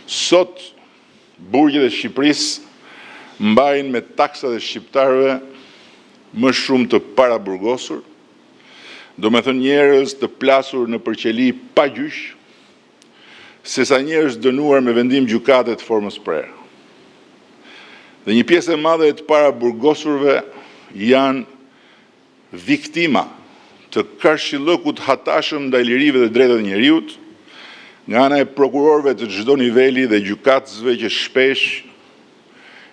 Sot, burgjet e Shqipërisë mbajnë me taksat e shqiptarëve më shumë të paraburgosur, do me thënë njerëz të plasur në përqeli pa gjyq, sesa njerëz dënuar me vendim gjykate të formës prerë. Dhe një pjesë e madhe e të paraburgosurve janë viktima të karshillëkut hatashëm ndaj lirive dhe drejtave të njeriut, nga ana e prokurorëve të çdo niveli dhe gjykatësve që shpesh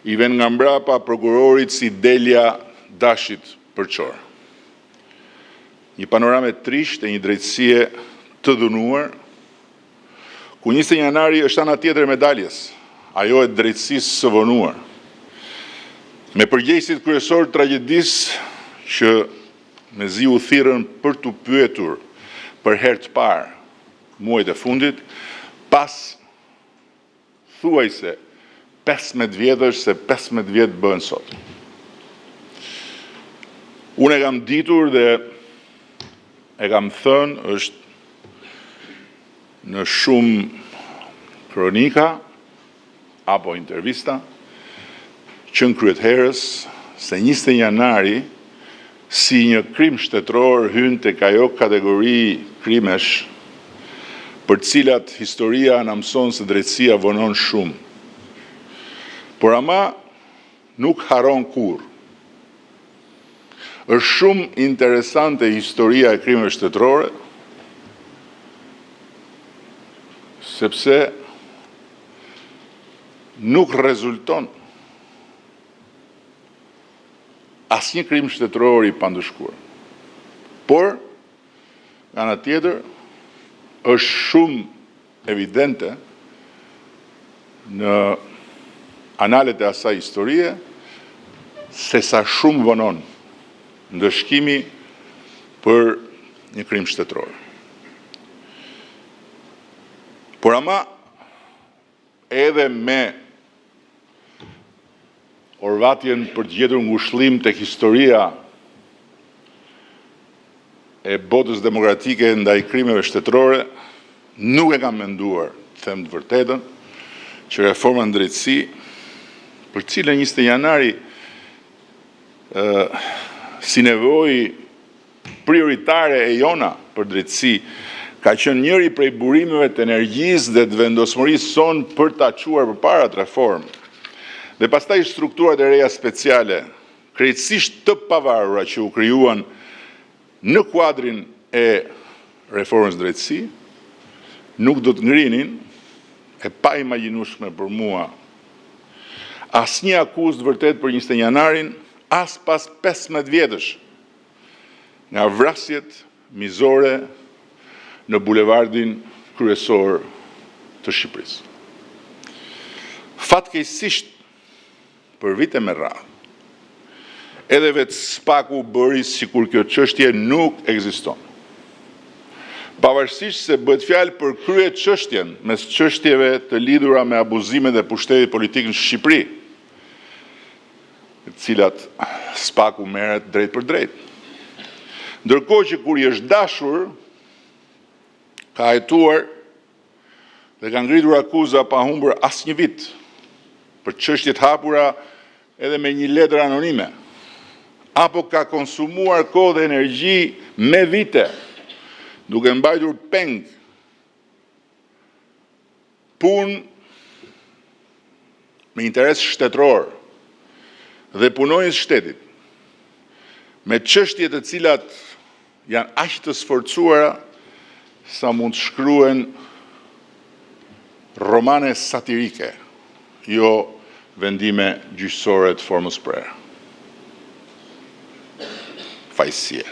i vjen nga mbrapa prokurorit si delja dashit përçor. Një panoramë trisht e një drejtësie të dhunuar, ku 20 janari është ana tjetër e medaljes, ajo e drejtësisë së vonuar. Me përgjegjësit kryesor të tragjedisë që mezi u thirrën për t'u pyetur për herë të parë muajt e fundit, pas thuajse 15 vjetësh se 15 vjet bëhen sot. Unë e kam ditur dhe e kam thënë, është në shumë kronika apo intervista, që në kryet herës se 20 janari si një krim shtetëror hyn tek ajo kategori krimesh për cilat historia na mëson se drejtësia vonon shumë. Por ama nuk haron kurrë. Është shumë interesante historia e krimeve shtetërore, sepse nuk rezulton asnjë krim shtetëror i pandëshkuar. Por, nga ana tjetër, është shumë evidente në analet e asaj historie se sa shumë vonon ndëshkimi për një krim shtetëror. Por ama edhe me orvatjen për të gjetur ngushëllim tek historia e botës demokratike ndaj krimeve shtetërore, nuk e kam menduar, them të vërtetën, që reforma në drejtësi, për cilën 20 janari si nevojë prioritare e jona për drejtësi, ka qenë njëri prej burimeve të energjisë dhe të vendosmërisë sonë për ta çuar përpara të reformë. Dhe pastaj strukturat e reja speciale, krejtësisht të pavarura që u krijuan në kuadrin e reformës drejtësi, nuk do të ngrinin, e pa imagjinueshme për mua, asnjë akuzë të vërtet për 20 janarin, as pas 15 vjetësh nga vrasjet mizore në bulevardin kryesor të Shqipërisë. Fatkeqësisht, për vite me radhë, edhe vetë SPAK-u bëri sikur kjo çështje nuk ekziston. Pavarësisht se bëhet fjalë për krye çështjen mes çështjeve të lidhura me abuzimet e pushtetit politik në Shqipëri, të cilat SPAK-u merret drejt për drejt. Ndërkohë që kur i është dashur, ka hetuar dhe ka ngritur akuza pa humbur asnjë vit për çështjet hapura edhe me një letër anonime, apo ka konsumuar kohë dhe energji me vite, duke mbajtur peng punë me interes shtetëror dhe punonjës shtetit, me çështje të cilat janë aq të sforcuara sa mund të shkruen romane satirike, jo vendime gjyqësore të formës prerë. Fajësie.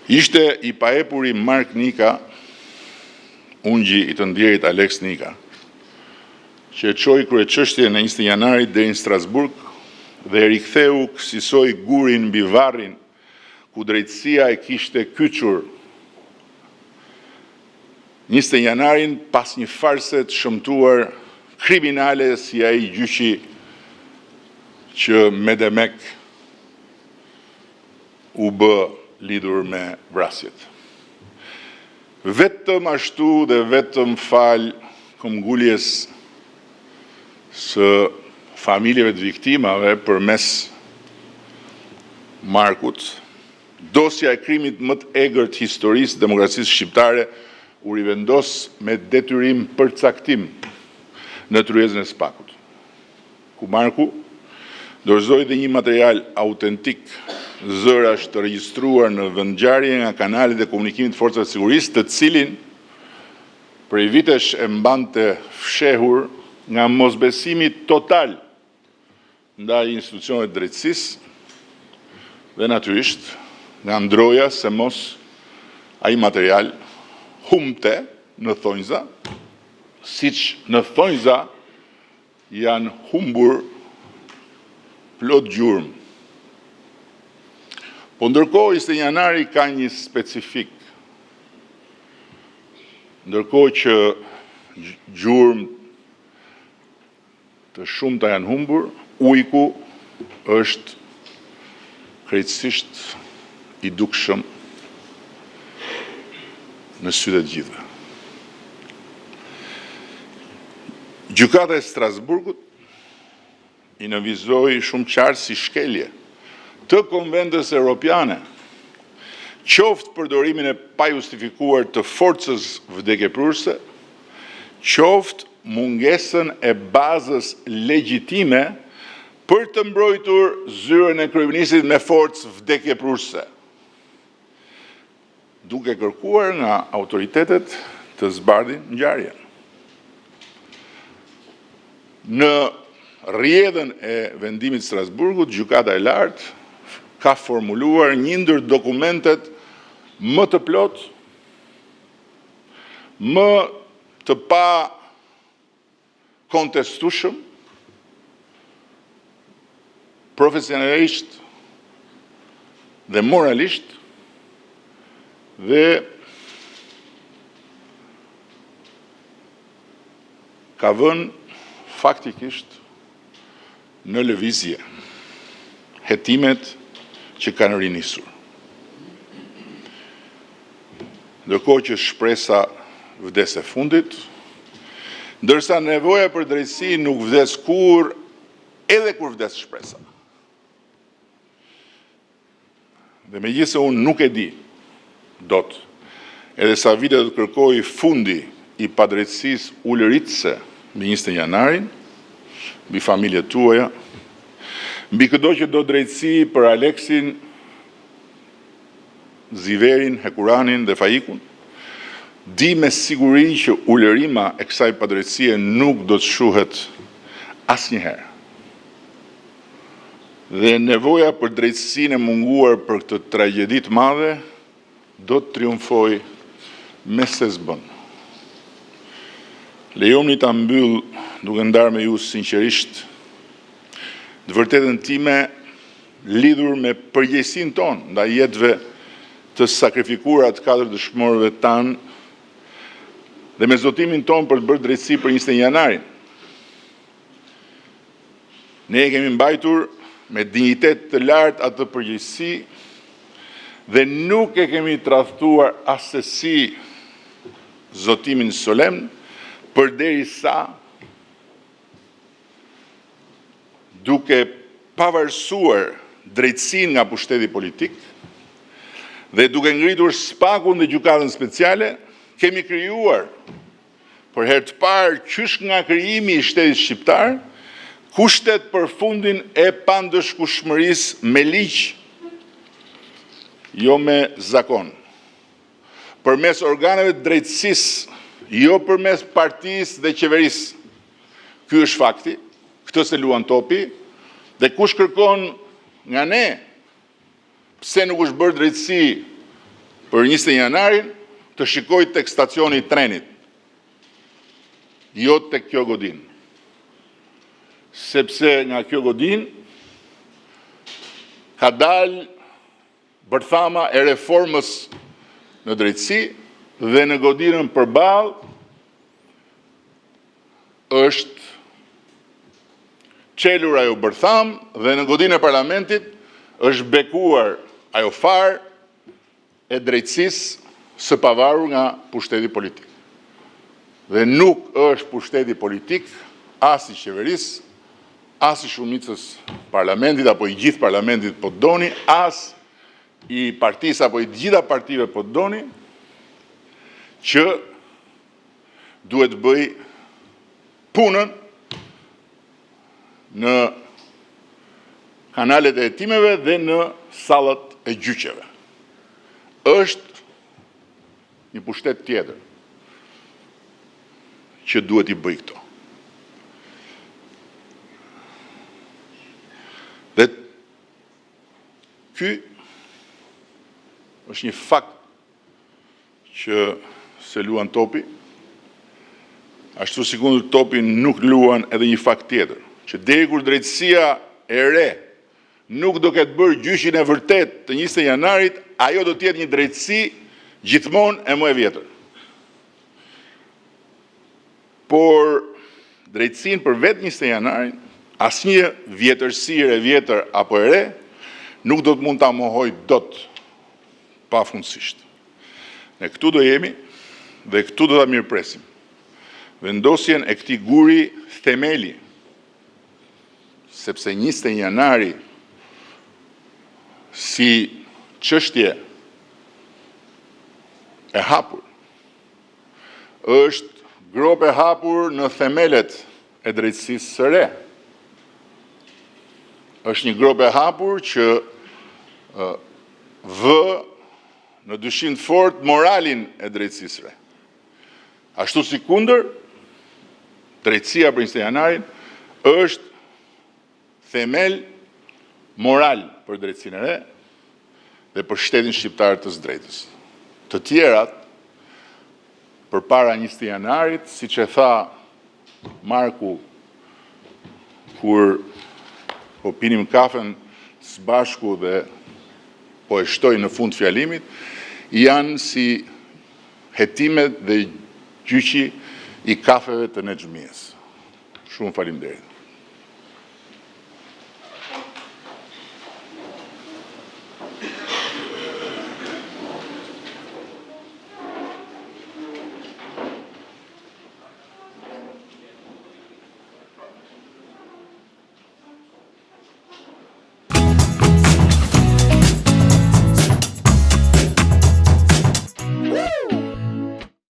Ishte i paepuri Mark Nika, ungji i të ndjerit Alex Nika, që e çoi kryeçështjen e 20 janarit deri në Strasburg dhe e riktheu kësaj gurin mbi varrin ku drejtësia e kishte kyçur 20 janarin pas një farse të shëmtuar kriminale si ai gjyqi që me demek u bë lidhur me vrasjet. Vetëm ashtu dhe vetëm fal këmbguljes së familjeve të viktimave përmes Markut, dosja e krimit më të egërt historisë demokracisë shqiptare u rivendos me detyrim përcaktim në tryezën e Spakut, ku Marku dorëzoi dhe një material autentik zërash të regjistruar në vendngjarje nga kanalet e komunikimit të forcave të sigurisë, të cilin prej vitesh e mbante fshehur nga mosbesimi total ndaj institucioneve të drejtësisë dhe natyrisht nga ndroja se mos ai material humte në thonjza, siç në thonjza janë humbur plot gjurmë. Po ndërkohë 21 janari ka një specifik. Ndërkohë që gjurmë të shumta janë humbur, ujku është krejtësisht i dukshëm në sytë të gjithëve. Gjykata e Strasburgut i nënvizoi shumë qartë si shkelje të konventës europiane, qoftë përdorimin e pajustifikuar të forcës vdekjeprurse, qoftë mungesën e bazës legjitime për të mbrojtur zyrën e kryeministit me forcë vdekjeprurse, duke kërkuar nga autoritetet të zbardhin ngjarjen. Në rrjedhën e vendimit të Strasburgut, Gjykata e Lartë ka formuluar një ndër dokumentet më të plot, më të pa kontestueshëm, profesionalisht dhe moralisht, dhe ka vënë faktikisht në lëvizje hetimet që kanë rinisur. Ndërkohë që shpresa vdes e fundit, ndërsa nevoja për drejtësi nuk vdes kur, edhe kur vdes shpresa. Dhe megjithëse unë nuk e di dot, edhe sa vite të kërkoj fundi i padrejtësisë ulëritëse mbi 21 janarin, mbi familjet tuaja, mbi çdo që do drejtësi për Aleksin, Ziverin, Hekuranin dhe Faikun, di me siguri që ulërima e kësaj padrejtësie nuk do të shuhet asnjëherë. Dhe nevoja për drejtësinë e munguar për këtë tragjedi të madhe do të triumfoj me se s'bën. Lejoni ta mbyll duke ndarë me ju sinqerisht të vërtetën time lidhur me përgjegjësinë tonë ndaj jetëve të sakrifikuara të 4 dëshmorëve tanë dhe me zotimin tonë për të bërë drejtësi për 21 janarin. Ne e kemi mbajtur me dinjitet të lartë atë përgjegjësi dhe nuk e kemi tradhtuar asesi zotimin solemn përderisa duke pavarësuar drejtësinë nga pushteti politik dhe duke ngritur Spakun dhe gjykatën speciale, kemi krijuar për herë të parë qysh nga krijimi i shtetit shqiptar kushtet për fundin e pandëshkueshmërisë me ligj, jo me zakon. Përmes organeve të drejtësisë, jo përmes partisë dhe qeverisë. Ky është fakti, këtë se luan topi, dhe kush kërkon nga ne pse nuk është bërë drejtësi për 21 janarin, të shikoj tek stacioni i trenit, jo tek kjo godin. Sepse nga kjo godin ka dalë bërthama e reformës në drejtësi dhe në godinën përballë është qelur ajo bërtham dhe në godinën e parlamentit është bekuar ajo farë e drejtësisë së pavarur nga pushteti politik. dhe nuk është pushteti politik, as i qeverisë, as i shumicës parlamentit, apo i gjithë parlamentit po doni, as i partisë apo i gjitha partive po doni, që duhet bëj punën në kanalet e hetimeve dhe në sallat e gjyqeve. Është një pushtet tjetër që duhet i bëj këto. Dhe ky është një fakt që se luan topi, ashtu si kundër topi nuk luan edhe një fakt tjetër, që deri kur drejtësia e re nuk do ketë bërë gjyqin e vërtet të 20 janarit, ajo do t'jetë një drejtësi gjithmonë e më e vjetër. Por drejtësin për vetë 20 janarin, asnjë vjetërsirë e vjetër apo e re, nuk do të mund ta mohoj dot pafundësisht. Ne këtu do jemi dhe këtu do ta mirëpresim vendosjen e këtij guri themeli, sepse 20 janari si çështje e hapur është grop e hapur në themelet e drejtësisë së re. Është një grop e hapur që vë në dyshim të fortë moralin e drejtësisë së re. Ashtu si kundër, drejtësia për 20 janarin është themel moral për drejtësinë e re dhe për shtetin shqiptar të së drejtës. Të tjerat, përpara 20 janarit, siç e tha Marku kur po pinim kafen së bashku dhe po e shtoj në fund fjalimit, janë si hetimet dhe gjyqi i kafeve të Nexhmijes. Shumë faleminderit.